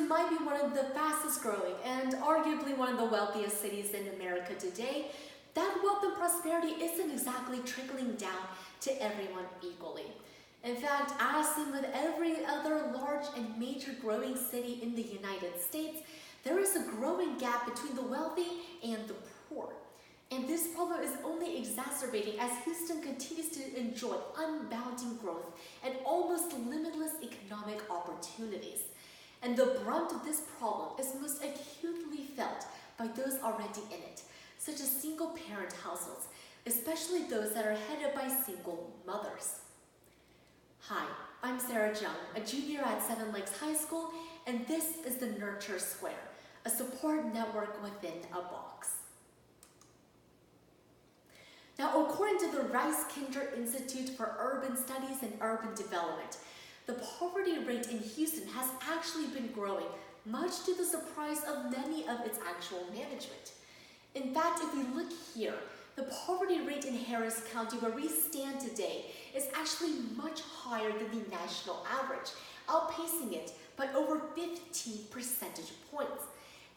might be one of the fastest growing and arguably one of the wealthiest cities in America today, that wealth and prosperity isn't exactly trickling down to everyone equally. In fact, as seen with every other large and major growing city in the United States, there is a growing gap between the wealthy and the poor. And this problem is only exacerbating as Houston continues to enjoy unbounding growth and almost limitless economic opportunities. And the brunt of this problem is most acutely felt by those already in it, such as single-parent households, especially those that are headed by single mothers. Hi, I'm Sarah Jung, a junior at Seven Lakes High School, and this is the Nurture Square, a support network within a box. Now, according to the Rice-Kinder Institute for Urban Studies and Urban Development, the poverty rate in Houston has actually been growing, much to the surprise of many of its actual management. In fact, if we look here, the poverty rate in Harris County, where we stand today, is actually much higher than the national average, outpacing it by over 15 percentage points.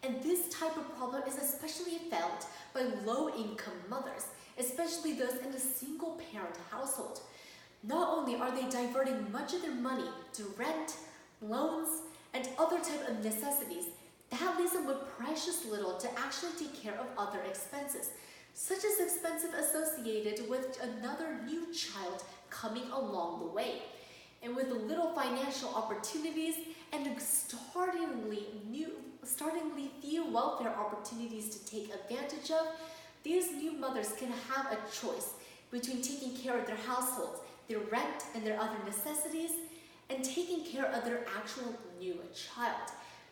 And this type of problem is especially felt by low-income mothers, especially those in a single-parent household. Not only are they diverting much of their money to rent, loans, and other types of necessities, that leaves them with precious little to actually take care of other expenses, such as expenses associated with another new child coming along the way. And with little financial opportunities and startlingly few welfare opportunities to take advantage of, these new mothers can have a choice between taking care of their households, their rent, and their other necessities, and taking care of their actual new child.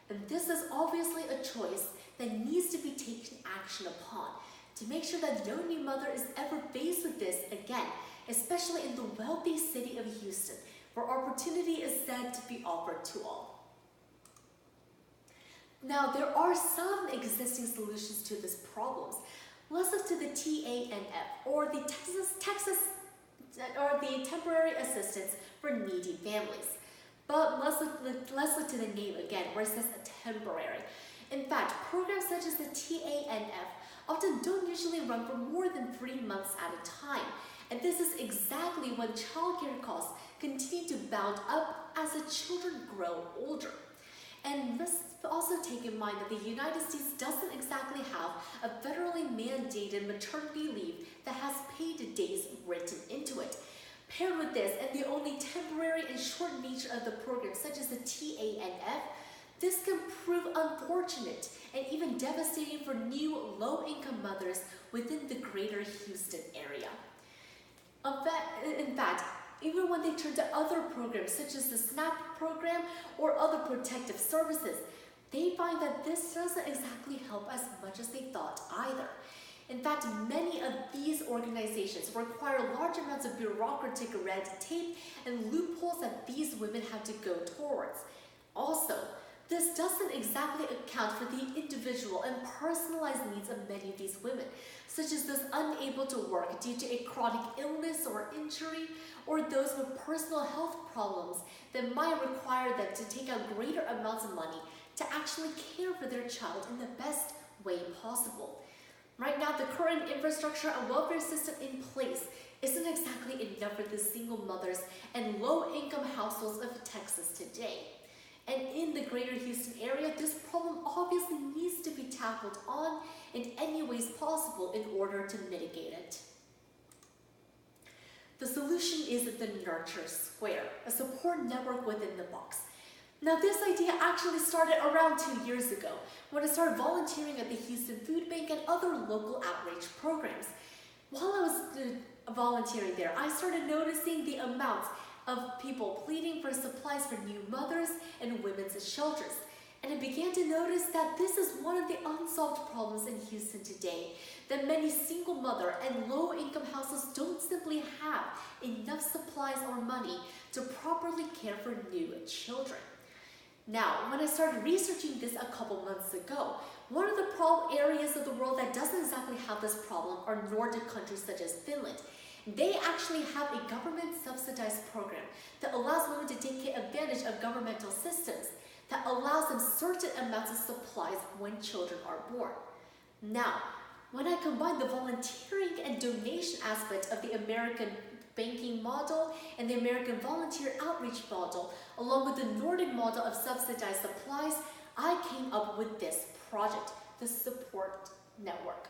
And this is obviously a choice that needs to be taken action upon to make sure that no new mother is ever faced with this again, especially in the wealthy city of Houston, where opportunity is said to be offered to all. Now, there are some existing solutions to these problems. Let's look to the TANF, or the Temporary Assistance for Needy Families. But let's look to the name again, where it says temporary. In fact, programs such as the TANF often don't usually run for more than 3 months at a time. And this is exactly when childcare costs continue to bound up as the children grow older. And let's also take in mind that the United States doesn't exactly have a federally mandated maternity leave that has paid days written into it. Paired with this and the only temporary and short nature of the program, such as the TANF, this can prove unfortunate and even devastating for new low-income mothers within the greater Houston area. In fact, even when they turn to other programs such as the SNAP program or other protective services, they find that this doesn't exactly help as much as they thought either. In fact, many of these organizations require large amounts of bureaucratic red tape and loopholes that these women have to go towards. Also, this doesn't exactly account for the individual and personalized needs of many of these women, such as those unable to work due to a chronic illness or injury, or those with personal health problems that might require them to take out greater amounts of money to actually care for their child in the best way possible. Right now, the current infrastructure and welfare system in place isn't exactly enough for the single mothers and low-income households of Texas today. And in the greater Houston area, this problem obviously needs to be tackled on in any ways possible in order to mitigate it. The solution is the Nurture Square, a support network within the box. Now, this idea actually started around 2 years ago when I started volunteering at the Houston Food Bank and other local outreach programs. While I was volunteering there, I started noticing the amounts of people pleading for supplies for new mothers and women's shelters. And I began to notice that this is one of the unsolved problems in Houston today, that many single mother and low-income households don't simply have enough supplies or money to properly care for new children. Now, when I started researching this a couple months ago, one of the areas of the world that doesn't exactly have this problem are Nordic countries such as Finland. They actually have a government-subsidized program that allows women to take advantage of governmental systems that allows them certain amounts of supplies when children are born. Now, when I combine the volunteering and donation aspect of the American banking model and the American volunteer outreach model, along with the Nordic model of subsidized supplies, I came up with this project, the support network.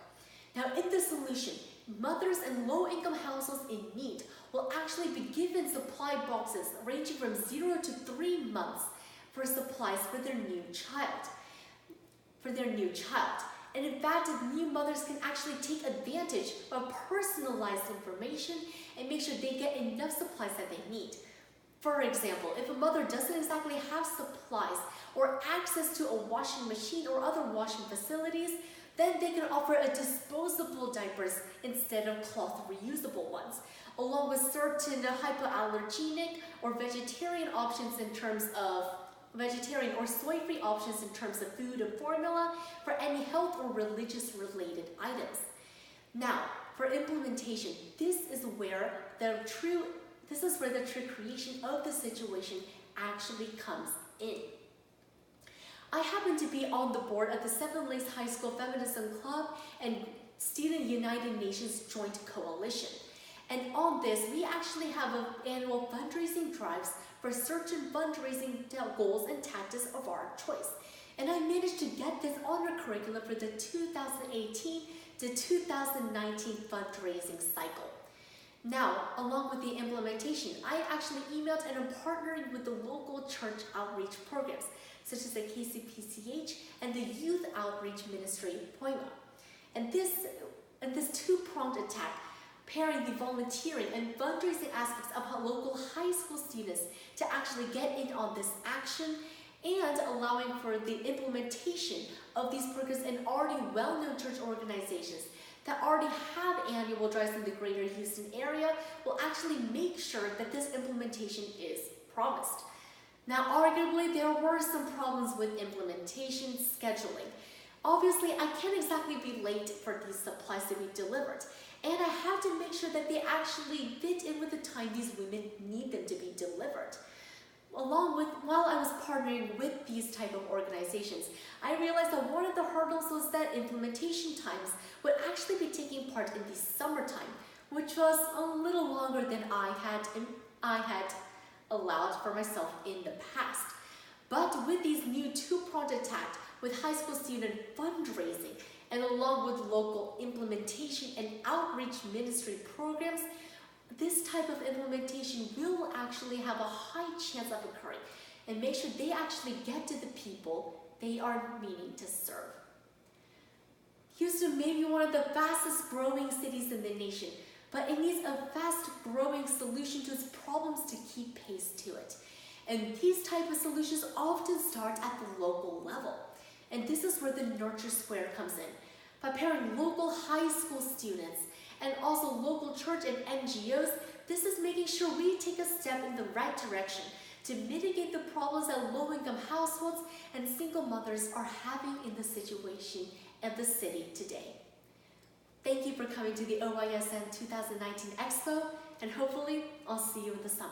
Now, in the solution, mothers in low-income households in need will actually be given supply boxes ranging from 0 to 3 months for supplies for their new child. And in fact, new mothers can actually take advantage of personalized information and make sure they get enough supplies that they need. For example, if a mother doesn't exactly have supplies or access to a washing machine or other washing facilities, then they can offer a disposable diapers instead of cloth reusable ones, along with certain hypoallergenic or vegetarian options in terms of vegetarian or soy-free options in terms of food and formula for any health or religious related items. Now, for implementation, this is where the true creation of the situation actually comes in. I happen to be on the board of the Seven Lakes High School Feminism Club and Student United Nations Joint Coalition. And on this, we actually have annual fundraising drives for certain fundraising goals and tactics of our choice. And I managed to get this on our curriculum for the 2018 to 2019 fundraising cycle. Now, along with the implementation, I actually emailed and am partnering with the local church outreach programs, such as the KCPCH and the Youth Outreach Ministry, Poima. And this two-pronged attack, pairing the volunteering and fundraising aspects of local high school students to actually get in on this action and allowing for the implementation of these programs in already well-known church organizations that already have annual drives in the greater Houston area will actually make sure that this implementation is promised. Now, arguably, there were some problems with implementation scheduling. Obviously, I can't exactly be late for these supplies to be delivered, and I have to make sure that they actually fit in with the time these women need them to be delivered. While I was partnering with these type of organizations, I realized that one of the hurdles was that implementation times would actually be taking part in the summertime, which was a little longer than I had allowed for myself in the past. But with these new two-pronged attack with high school student fundraising and along with local implementation and outreach ministry programs, this type of implementation will actually have a high chance of occurring and make sure they actually get to the people they are meaning to serve. Houston may be one of the fastest growing cities in the nation, but it needs a fast growing solution to its problems to keep pace to it. And these type of solutions often start at the local level. And this is where the Nurture Square comes in. By pairing local high school students and also local church and NGOs, this is making sure we take a step in the right direction to mitigate the problems that low-income households and single mothers are having in the situation of the city today. Thank you for coming to the OISM 2019 Expo, and hopefully I'll see you in the summer.